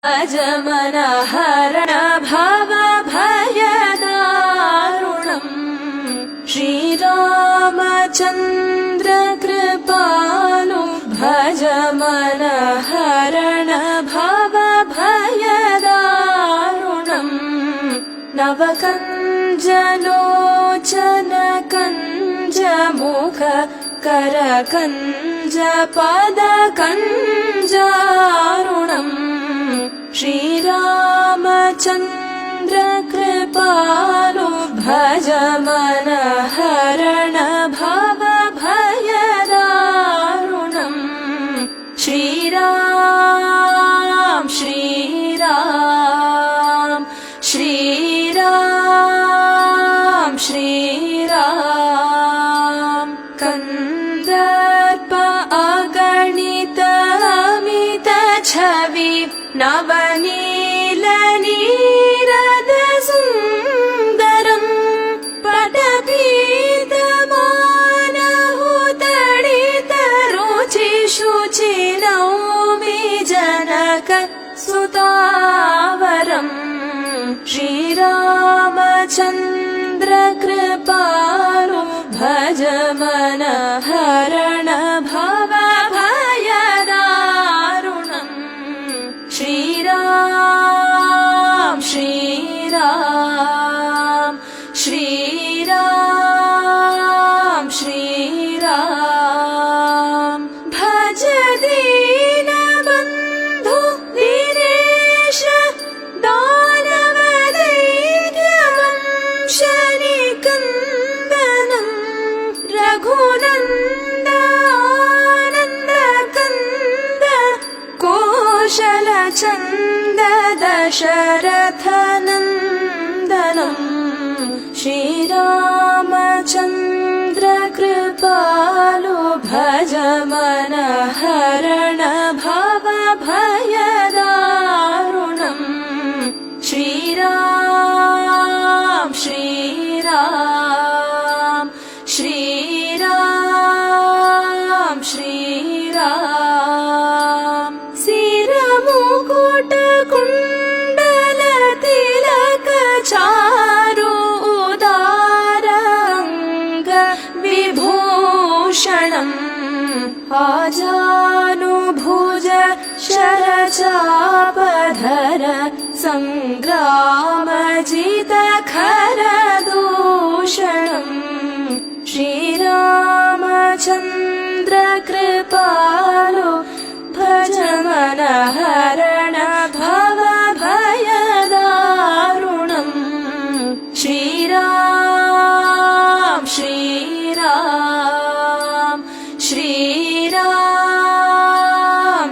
भज मनहरण भवभयदारुणम् श्रीरामचन्द्र कृपालु भज मनहरण भवभयदारुणम् नवकञ्जलोचन कञ्जमुख करकञ्ज पदकञ्जारुणम् श्रीरामचन्द्र कृपालु भज मनहरण भवभयदारुणम् श्रीराम श्रीराम श्रीराम श्रीराम कन्दर्प अगणित अमित छवि नवनील नीरद सुन्दरम् पटपीतमानहुतडित रुचि शुचि नौमि जनक सुतावरम् श्रीरामचन्द्र कृपालु भज मनहरण भवभयदारुणम् श्रीराम श्रीराम श्रीराम श्रीराम भज दीनबन्धु दिनेश दानवदैत्यवंशनिकन्दनम् रघुनन्दानन्दकन्द कोशलचन्द दशरथनन्दनम् श्रीरामचन्द्र कृपालु भज मनहरण भवभयदारुणम् श्रीराम श्रीराम श्रीराम श्रीराम सिरमुकुट कुण्डल तिलक चारु उदाराङ्ग विभूषणम् आजानुभुज शरचापधर सङ्ग्रामजित खरदूषणम् श्रीरामचन्द्र कृपालु भज मनहरण भवभयदारुणम् श्रीराम श्रीराम श्रीराम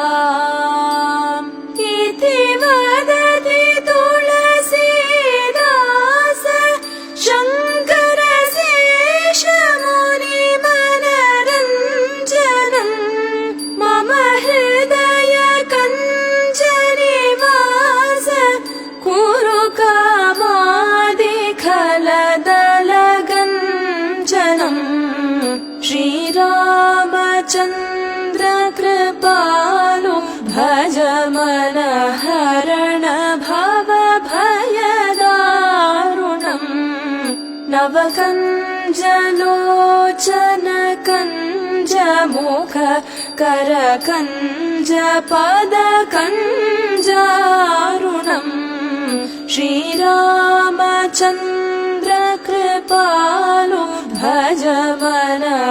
श्रीराम इति वदति तुलसीदास शङ्कर शेष मुनिमनरञ्जनम् मम हृदय कञ्जनिवास कुरु कामादिखलदलगञ्जनम् श्रीरामचन्द्र कृपालु भज मनहरण भवभयदारुणम् नवकञ्जलोचन कञ्जमुख करकञ्ज पदकञ्जारुणम् श्रीरामचन्द्र कृपालु भज मनहरण